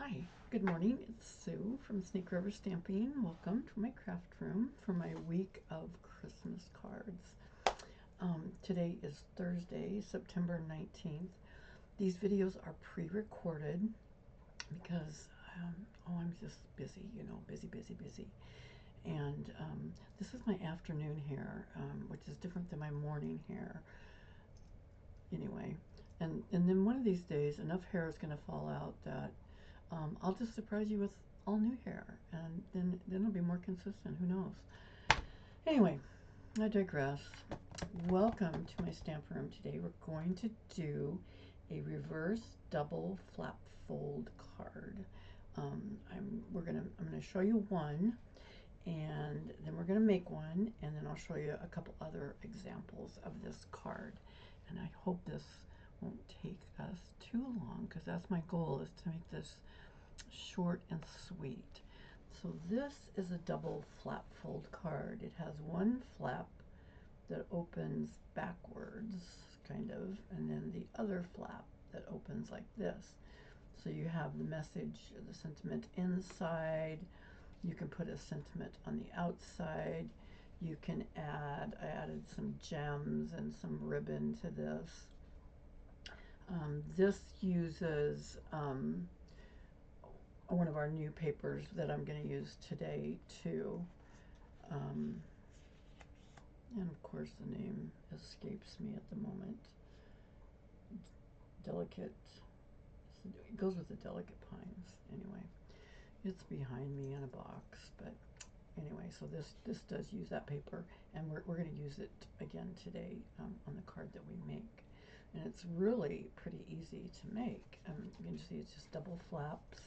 Hi, good morning. It's Sue from Sneak River Stamping. Welcome to my craft room for my week of Christmas cards. Today is Thursday, September 19th. These videos are pre-recorded because, I'm just busy, busy. And this is my afternoon hair, which is different than my morning hair. Anyway, and then one of these days, enough hair is going to fall out that I'll just surprise you with all new hair, and then it'll be more consistent. Who knows? Anyway, I digress. Welcome to my stamp room. Today we're going to do a reverse double flap fold card. I'm gonna show you one, and then we're gonna make one, and then I'll show you a couple other examples of this card. And I hope this won't take us too long, because that's my goal, is to make this short and sweet. So this is a double flap fold card. It has one flap that opens backwards, kind of, and then the other flap that opens like this. So you have the message, the sentiment inside. You can put a sentiment on the outside. You can I added some gems and some ribbon to this. This uses one of our new papers that I'm going to use today too. And of course the name escapes me at the moment. Delicate, it goes with the Delicate Pines. Anyway, it's behind me in a box, but anyway, so this does use that paper, and we're going to use it again today on the card that we make. And it's really pretty easy to make. You can see it's just double flaps.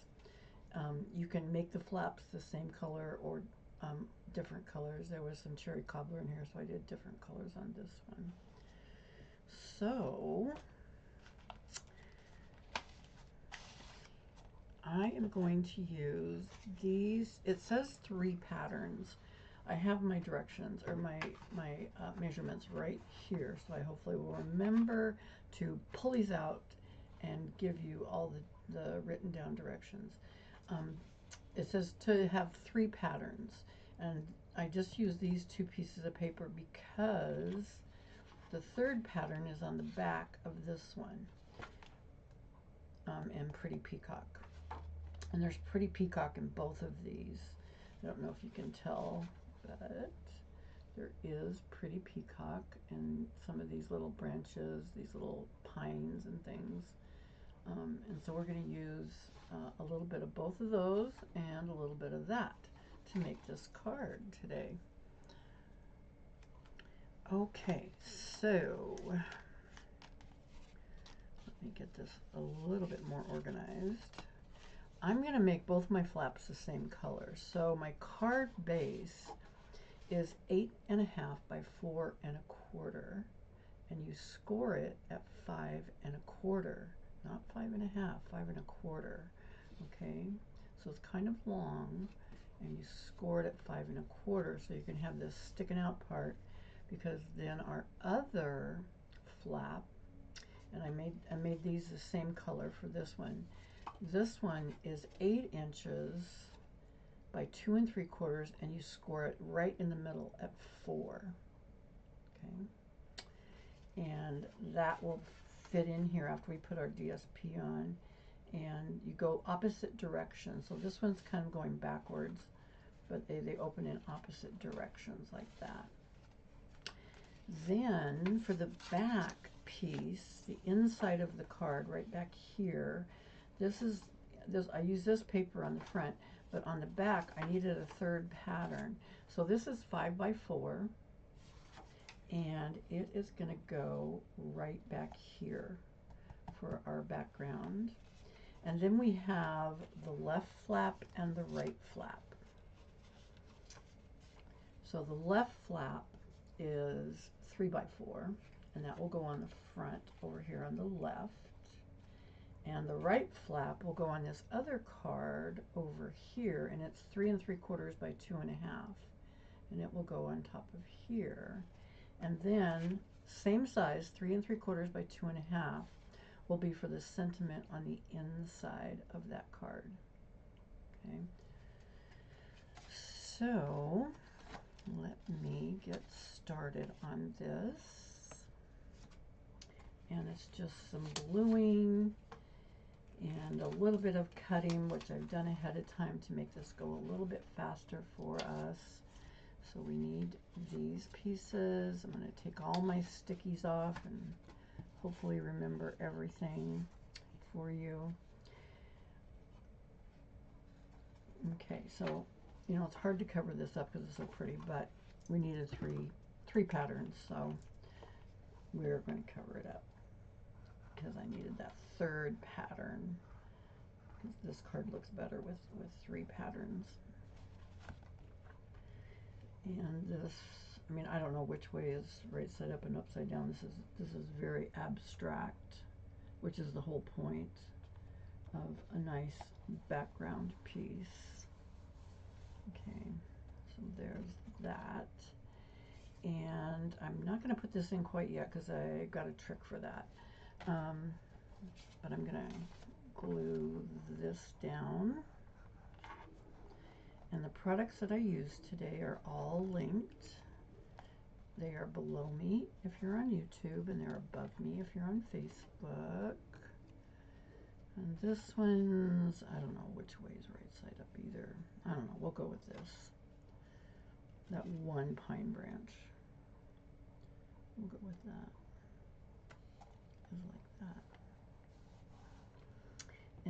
You can make the flaps the same color or different colors. There was some cherry cobbler in here, so I did different colors on this one. So I am going to use these. It says 3 patterns. I have my directions, or my measurements right here, so I hopefully will remember to pull these out and give you all the written down directions. It says to have 3 patterns, and I just use these 2 pieces of paper because the 3rd pattern is on the back of this one, and Pretty Peacock. And there's Pretty Peacock in both of these. I don't know if you can tell, but there is Pretty Peacock in some of these little branches, these little pines and things. And so we're going to use a little bit of both of those and a little bit of that to make this card today. Okay, so let me get this a little bit more organized. I'm going to make both my flaps the same color. So my card base is 8.5 by 4.25, and you score it at 5.25. Not 5.5, 5.25. Okay, so it's kind of long, and you score it at 5.25, so you can have this sticking out part, because then our other flap, and I made these the same color for this one. This one is 8 inches by 2 3/4, and you score it right in the middle at 4. Okay, and that will fit in here after we put our DSP on, and you go opposite directions. So this one's kind of going backwards, but they open in opposite directions like that. Then for the back piece, the inside of the card right back here, I use this paper on the front, but on the back I needed a 3rd pattern. So this is 5 by 4, and it is going to go right back here for our background. And then we have the left flap and the right flap. So the left flap is 3 by 4, and that will go on the front over here on the left. And the right flap will go on this other card over here, and it's 3 3/4 by 2.5, and it will go on top of here. And then same size, 3 3/4 by 2.5, will be for the sentiment on the inside of that card. Okay, so let me get started on this. And it's just some gluing and a little bit of cutting, which I've done ahead of time to make this go a little bit faster for us. So we need these pieces. I'm going to take all my stickies off and hopefully remember everything for you. Okay, so you know it's hard to cover this up because it's so pretty, but we needed three patterns, so we're going to cover it up because I needed that third pattern. This card looks better with 3 patterns. And this, I mean, I don't know which way is right side up and upside down. This is very abstract, which is the whole point of a nice background piece. Okay, so there's that. And I'm not going to put this in quite yet because I got a trick for that. But I'm going to glue this down. And the products that I use today are all linked. They are below me if you're on YouTube, and they're above me if you're on Facebook. And this one's, I don't know which way is right side up either. I don't know, we'll go with this. That one pine branch. We'll go with that. Is like that.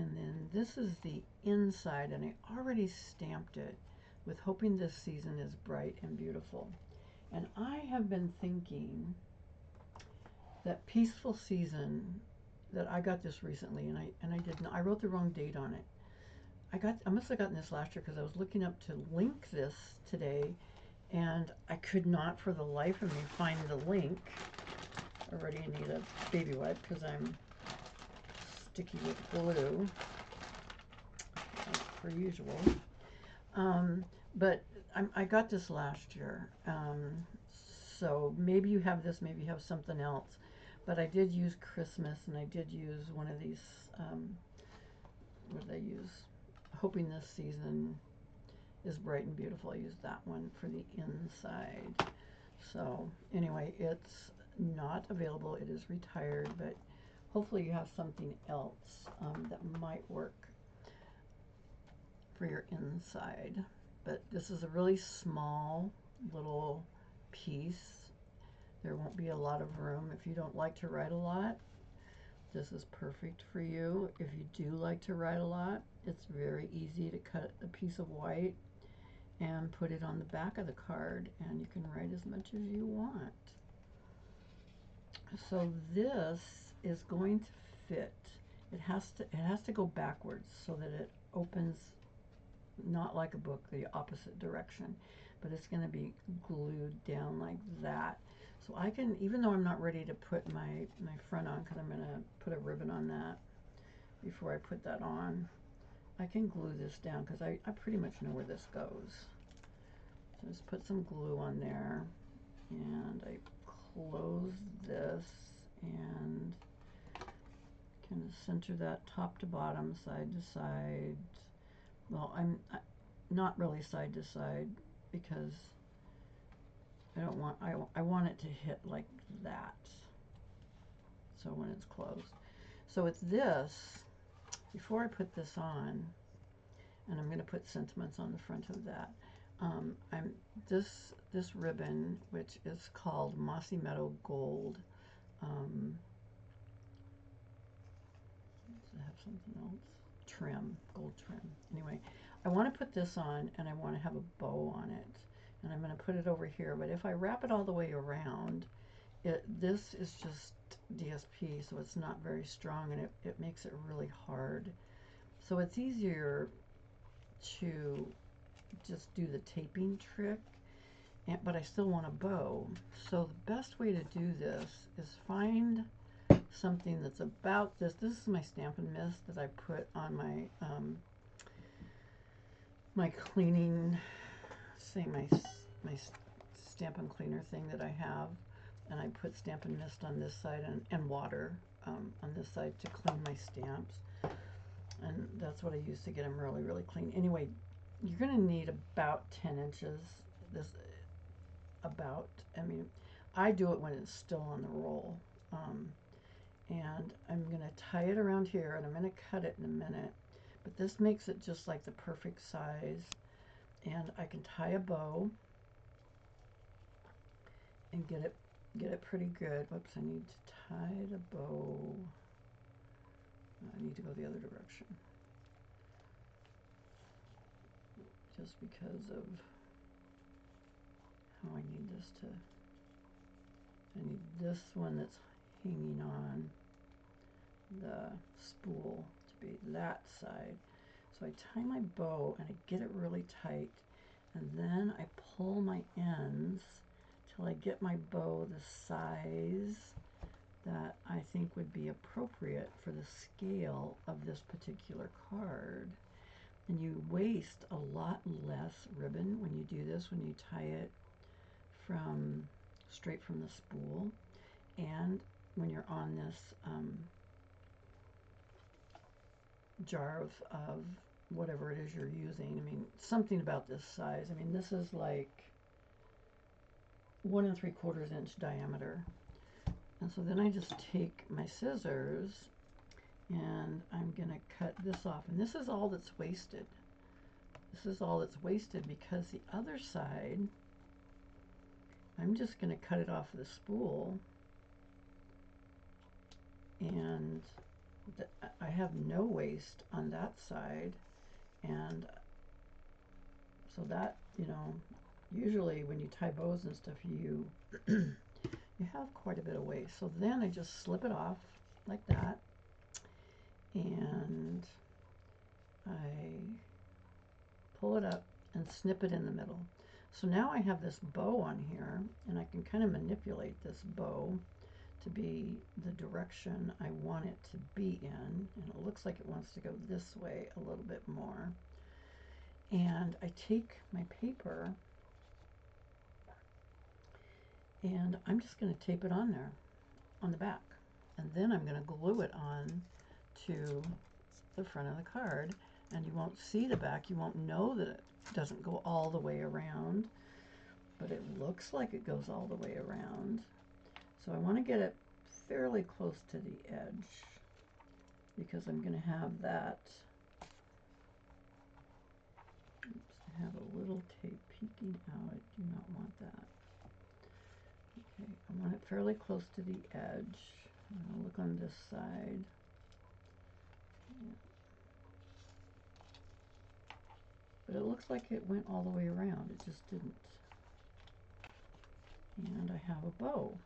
And then this is the inside, and I already stamped it with hoping this season is bright and beautiful. And I have been thinking that peaceful season, that I got this recently, and I didn't. I wrote the wrong date on it. I must have gotten this last year because I was looking up to link this today, and I could not for the life of me find the link. Already need a baby wipe because I'm sticky with glue, as per usual. But I got this last year, so maybe you have this, maybe you have something else. But I did use Christmas, and I did use one of these, what did I use? Hoping this season is bright and beautiful. I used that one for the inside. So anyway, it's not available. It is retired, but hopefully you have something else that might work for your inside. But this is a really small little piece. There won't be a lot of room. If you don't like to write a lot, this is perfect for you. If you do like to write a lot, it's very easy to cut a piece of white and put it on the back of the card, and you can write as much as you want. So this is going to fit. It has to go backwards so that it opens not like a book, the opposite direction, but it's going to be glued down like that. So I can, even though I'm not ready to put my front on, because I'm going to put a ribbon on that before I put that on, I can glue this down because I pretty much know where this goes. So just put some glue on there, and I close this and kind of center that top to bottom, side to side. Well, I'm not really side to side because I don't want, I want it to hit like that. So when it's closed. So it's this, before I put this on, and I'm going to put sentiments on the front of that, this ribbon, which is called Mossy Meadow Gold. Does it have something else? Trim, gold trim. Anyway, I want to put this on, and I want to have a bow on it, and I'm going to put it over here. But if I wrap it all the way around, this is just DSP, so it's not very strong, and it makes it really hard. So it's easier to just do the taping trick, but I still want a bow. So the best way to do this is find something that's about this. This is my Stampin' Mist that I put on my my cleaning, say my Stampin' Cleaner thing that I have, and I put Stampin' Mist on this side and water. on this side to clean my stamps. And that's what I use to get them really, really clean. Anyway, you're going to need about 10 inches. I mean, I do it when it's still on the roll. And I'm going to tie it around here, and I'm going to cut it in a minute. But this makes it just like the perfect size. And I can tie a bow and get it pretty good. Whoops, I need to tie the bow. I need to go the other direction. Just because of how I need this to, I need this one that's hanging on the spool to be that side. So I tie my bow and I get it really tight, and then I pull my ends till I get my bow the size that I think would be appropriate for the scale of this particular card. And you waste a lot less ribbon when you do this, when you tie it straight from the spool, and when you're on this jar of whatever it is you're using. I mean, something about this size. I mean, this is like 1 3/4 inch diameter. And so then I just take my scissors and I'm going to cut this off. And this is all that's wasted. This is all that's wasted because the other side, I'm just going to cut it off of the spool. And I have no waste on that side. And so that, you know, usually when you tie bows and stuff, you you have quite a bit of waste. So then I just slip it off like that, and I pull it up and snip it in the middle. So now I have this bow on here, and I can kind of manipulate this bow to be the direction I want it to be in, and it looks like it wants to go this way a little bit more. And I take my paper and I'm just going to tape it on there on the back, and then I'm going to glue it on to the front of the card, and you won't see the back. You won't know that it doesn't go all the way around, but it looks like it goes all the way around. So I want to get it fairly close to the edge because I'm going to have that. Oops, I have a little tape peeking out. I do not want that. Okay, I want it fairly close to the edge. I'll look on this side. Yeah. But it looks like it went all the way around. It just didn't. And I have a bow.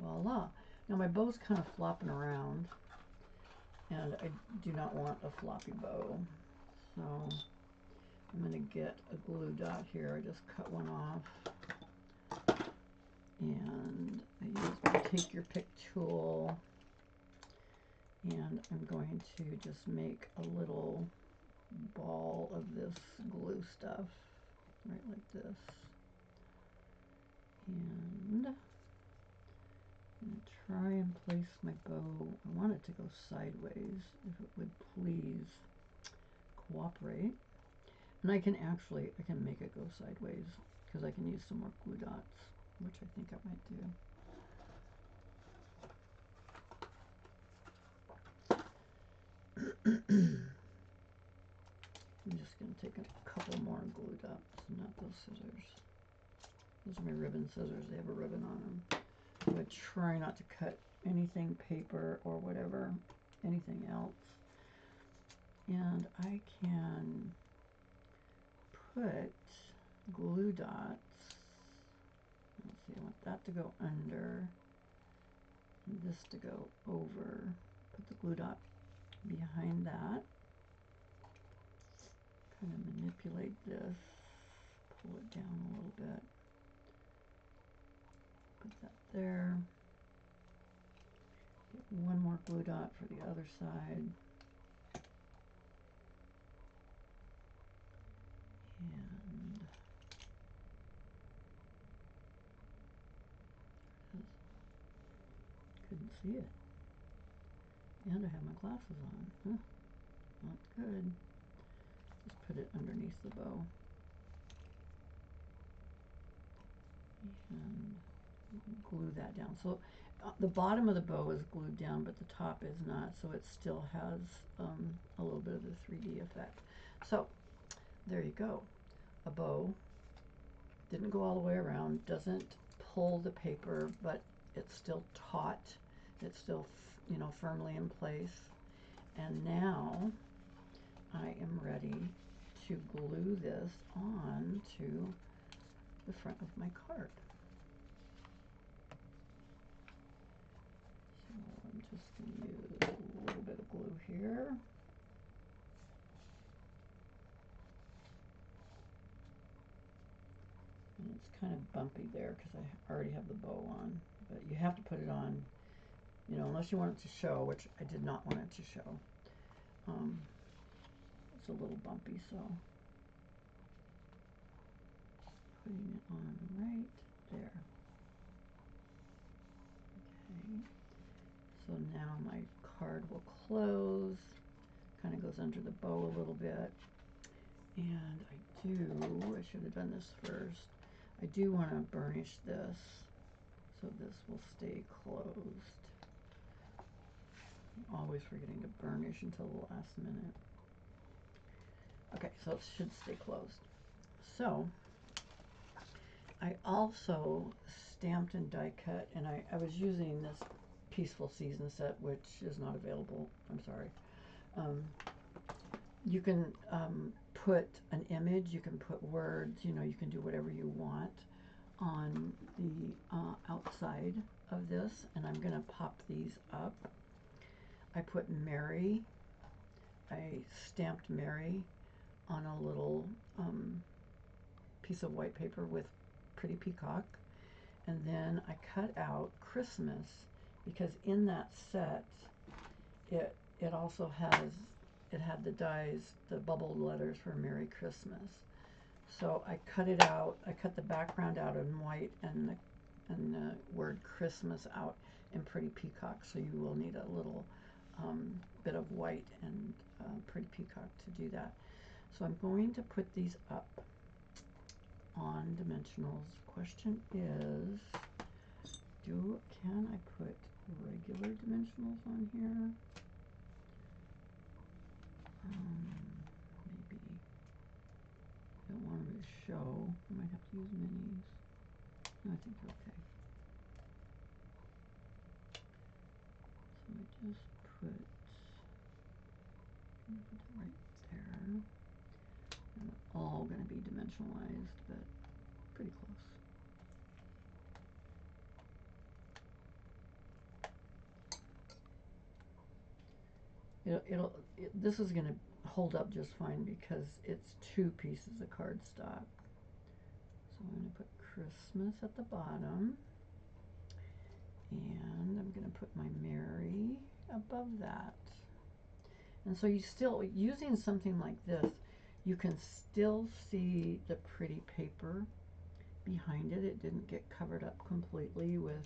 Voila. Now my bow's kind of flopping around, and I do not want a floppy bow. So I'm going to get a glue dot here. I just cut one off. And I take your pick tool, and I'm going to just make a little ball of this glue stuff, right like this. And I'm going to try and place my bow. I want it to go sideways, if it would please cooperate. And I can make it go sideways because I can use some more glue dots, which I think I might do. I'm just going to take a couple more glue dots, not those scissors. Those are my ribbon scissors. They have a ribbon on them. So I try not to cut anything paper or whatever, anything else. And I can put glue dots. Let's see, I want that to go under and this to go over. Put the glue dot behind that. Kind of manipulate this, pull it down a little bit. Put that there. Get one more glue dot for the other side. And couldn't see it. And I have my glasses on. Huh, not good. Just put it underneath the bow. And glue that down. So the bottom of the bow is glued down, but the top is not, so it still has a little bit of the 3D effect. So there you go. A bow. Didn't go all the way around, doesn't pull the paper, but it's still taut. It's still, you know, firmly in place. And now I am ready to glue this on to the front of my card. So I'm just going to use a little bit of glue here. And it's kind of bumpy there because I already have the bow on. But you have to put it on, you know, unless you want it to show, which I did not want it to show. It's a little bumpy, so putting it on right there. Okay. So now my card will close, kind of goes under the bow a little bit. And I should have done this first. I do want to burnish this, so this will stay closed. I'm always forgetting to burnish until the last minute. Okay, so it should stay closed. So I also stamped and die cut, and I was using this Peaceful Season set, which is not available. I'm sorry. You can put an image, you can put words, you know, you can do whatever you want on the outside of this, and I'm going to pop these up. I put Mary, I stamped Mary on a little piece of white paper with Pretty Peacock, and then I cut out Christmas, because in that set it also has, it had the dies, the bubbled letters for Merry Christmas. So I cut it out, I cut the background out in white and the word Christmas out in Pretty Peacock, so you will need a little bit of white and Pretty Peacock to do that. So I'm going to put these up on dimensionals. Question is, can I put regular dimensionals on here? Maybe. I don't want them to show. I might have to use minis. No, I think they're okay. So I just put it right there. And they're all going to be dimensionalized, but pretty close. This is going to hold up just fine because it's 2 pieces of cardstock. So I'm going to put Christmas at the bottom, and I'm going to put my Mary above that. And so you still, using something like this, you can still see the pretty paper behind it. It didn't get covered up completely with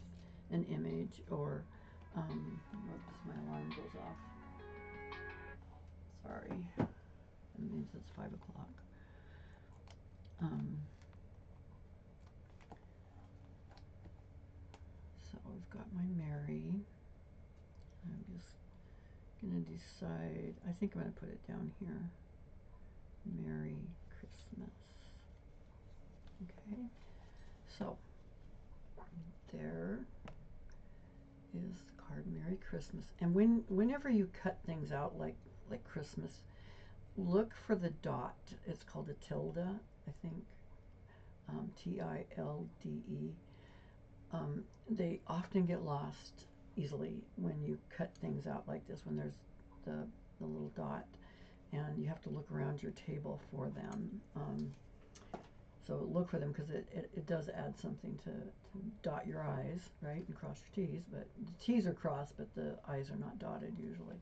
an image or, whoops, my alarm goes off. Sorry, that means it's 5 o'clock. So I've got my Mary. I'm just gonna decide, I think I'm gonna put it down here. Merry Christmas. Okay, so there is the card Merry Christmas. And whenever you cut things out like Christmas, look for the dot. It's called a tilde, I think. Tilde. They often get lost easily when you cut things out like this, when there's the little dot, and you have to look around your table for them. So look for them, because it does add something to dot your I's, right, and cross your T's, but the T's are crossed, but the I's are not dotted usually.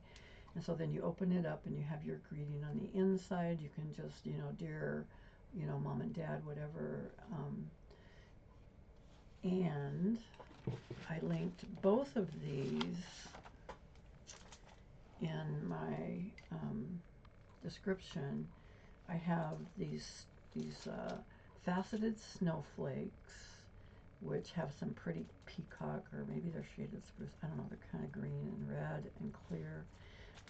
And so then you open it up and you have your greeting on the inside. You can just, you know, dear, you know, mom and dad, whatever. And I linked both of these in my description, I have these faceted snowflakes, which have some pretty peacock, or maybe they're shaded spruce. I don't know. They're kind of green and red and clear.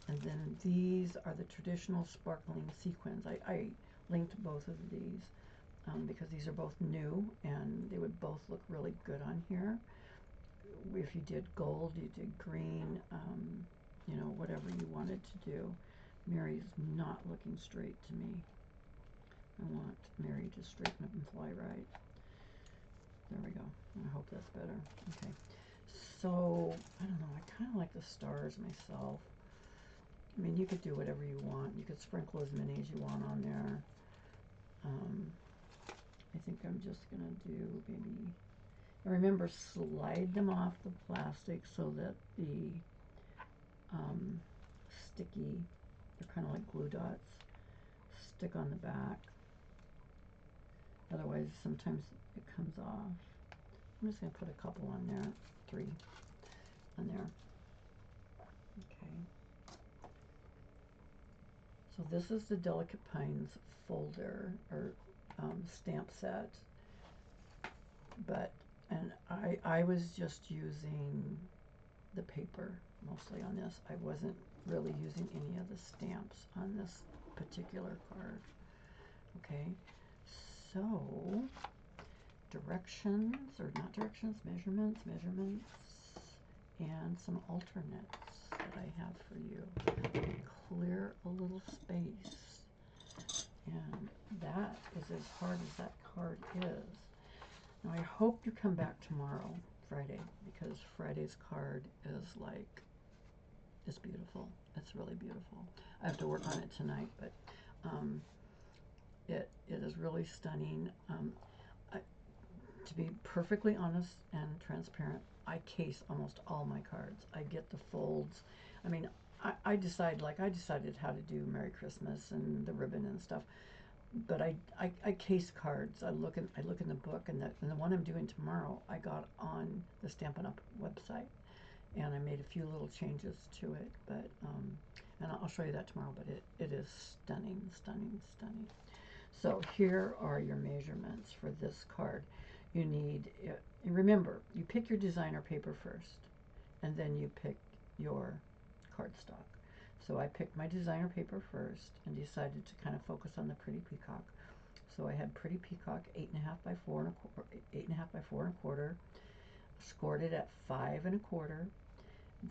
And then these are the traditional sparkling sequins. I linked both of these because these are both new and they would both look really good on here. If you did gold, you did green, you know, whatever you wanted to do. Mary's not looking straight to me. I want Mary to straighten up and fly right. There we go. I hope that's better. Okay. So, I don't know. I kind of like the stars myself. I mean, you could do whatever you want. You could sprinkle as many as you want on there. I think I'm just going to do maybe... And remember, slide them off the plastic so that the sticky, they're kind of like glue dots, stick on the back. Otherwise, sometimes it comes off. I'm just going to put a couple on there, 3 on there. Okay. So this is the Delicate Pines folder, or stamp set. But, and I was just using the paper mostly on this. I wasn't really using any of the stamps on this particular card. Okay, so directions, or not directions, measurements, and some alternates that I have for you. Clear a little space, and that is as hard as that card is. Now I hope you come back tomorrow, Friday, because Friday's card is like, it's beautiful. It's really beautiful. I have to work on it tonight, but it is really stunning. To be perfectly honest and transparent, I case almost all my cards. I get the folds. I mean, I decided how to do Merry Christmas and the ribbon and stuff. But I case cards. I look in the book, and the one I'm doing tomorrow I got on the Stampin' Up website, and I made a few little changes to it. But and I'll show you that tomorrow. But it is stunning, stunning, stunning. So here are your measurements for this card. You need, remember, you pick your designer paper first, and then you pick your cardstock. So I picked my designer paper first and decided to kind of focus on the Pretty Peacock. So I had Pretty Peacock 8.5 by 4 and a quarter, scored it at 5 1/4.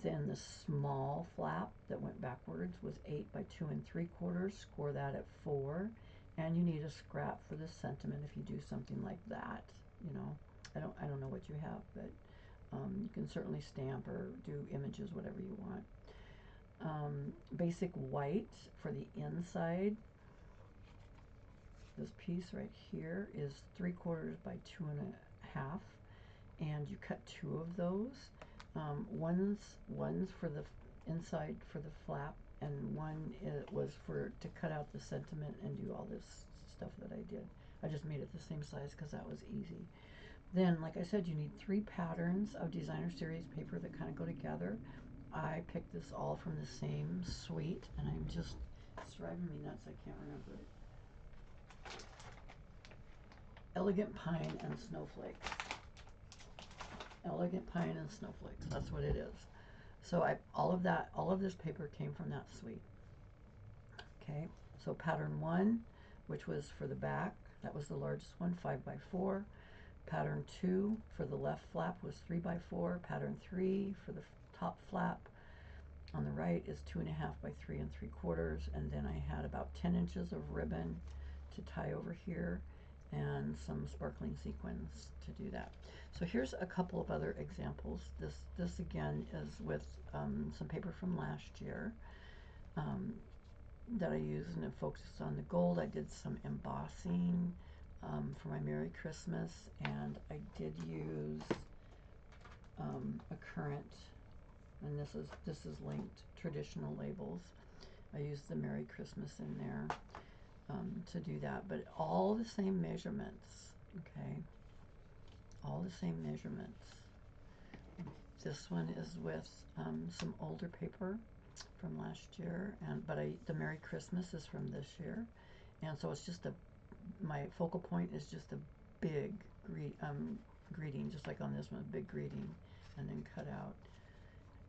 Then the small flap that went backwards was 8 by 2 3/4. Score that at 4. And you need a scrap for the sentiment if you do something like that. You know, I don't know what you have, but you can certainly stamp or do images, whatever you want. Basic white for the inside. This piece right here is 3/4 by 2 1/2, and you cut 2 of those. One's for the inside for the flap, and one was to cut out the sentiment and do all this stuff that I did. I just made it the same size because that was easy. Then, like I said, you need 3 patterns of designer series paper that kind of go together. I picked this all from the same suite, and it's driving me nuts. I can't remember it. Elegant Pine and Snowflakes. Elegant Pine and Snowflakes. That's what it is. So all of this paper came from that suite. Okay. So pattern 1, which was for the back, that was the largest one, 5 by 4. Pattern 2 for the left flap was 3 by 4. Pattern 3 for the top flap on the right is 2.5 by 3 3/4. And then I had about 10 inches of ribbon to tie over here and some sparkling sequins to do that. So here's a couple of other examples. This again is with some paper from last year that I used, and it focused on the gold. I did some embossing for my Merry Christmas, and I did use a current, and this is linked, traditional labels. I used the Merry Christmas in there to do that, but all the same measurements, okay? All the same measurements. This one is with some older paper, from last year, but the Merry Christmas is from this year, and so it's just my focal point is just a big greeting, just like on this one, a big greeting, and then cut out.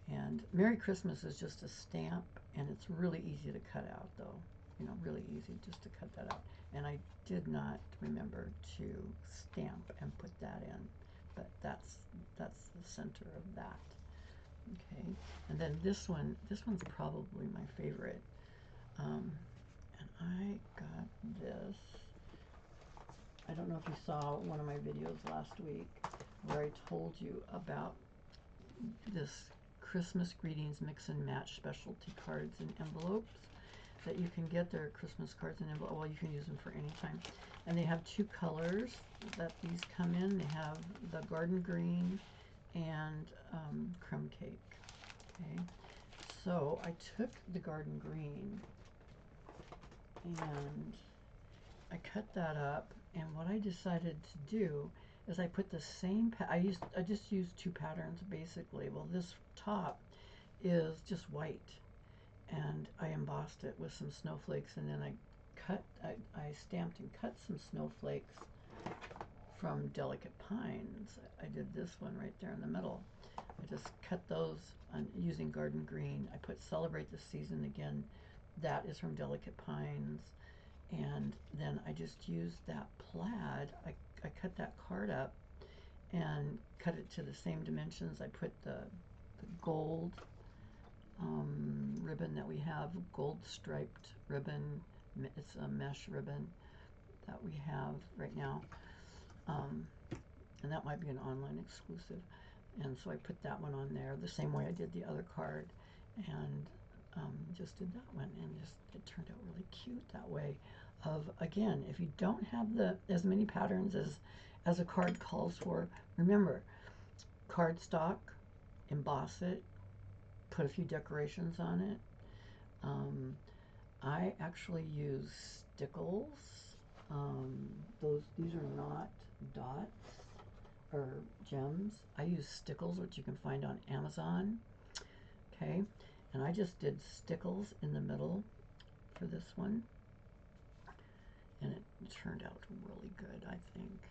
And Merry Christmas is just a stamp, and it's really easy to cut out, though. You know, really easy just to cut that out. And I did not remember to stamp and put that in, but that's the center of that. Okay, and then this one's probably my favorite. And I got this. I don't know if you saw one of my videos last week where I told you about this Christmas greetings mix and match specialty cards and envelopes that you can get. Their Christmas cards and envelopes. Well, you can use them for any time. And they have two colors that these come in. They have the garden green and crumb cake. Okay, so I took the garden green and I cut that up, and what I decided to do is I put the same I just used two patterns basically. Well, this top is just white, and I embossed it with some snowflakes, and then I stamped and cut some snowflakes from Delicate Pines. I did this one right there in the middle. I just cut those using garden green. I put Celebrate the Season again. That is from Delicate Pines. And then I just used that plaid. I cut that card up and cut it to the same dimensions. I put the gold ribbon that we have, gold striped ribbon. It's a mesh ribbon that we have right now. And that might be an online exclusive. And so I put that one on there the same way I did the other card, and just did that one, and it turned out really cute that way. Again, if you don't have as many patterns as a card calls for, remember, cardstock, emboss it, put a few decorations on it. I actually use stickles. These are not dots or gems. I use stickles, which you can find on Amazon. Okay, and I just did stickles in the middle for this one, and it turned out really good. I think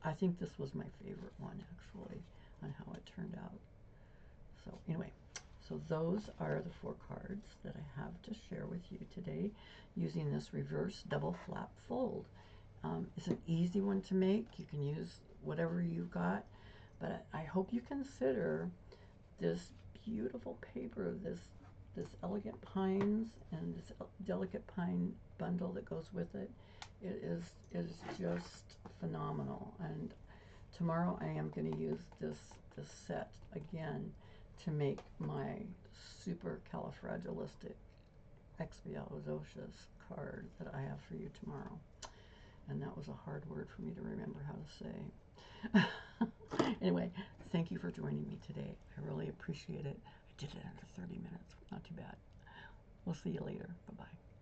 I think this was my favorite one actually on how it turned out. So anyway, so those are the 4 cards that I have to share with you today using this reverse double flap fold. It's an easy one to make. You can use whatever you've got, but I hope you consider this beautiful paper, this Elegant Pines and this Delicate Pine bundle that goes with it. It is just phenomenal. And tomorrow I am going to use this set again to make my supercalifragilistic expialidocious card that I have for you tomorrow. And that was a hard word for me to remember how to say. Anyway, thank you for joining me today. I really appreciate it. I did it under 30 minutes. Not too bad. We'll see you later. Bye-bye.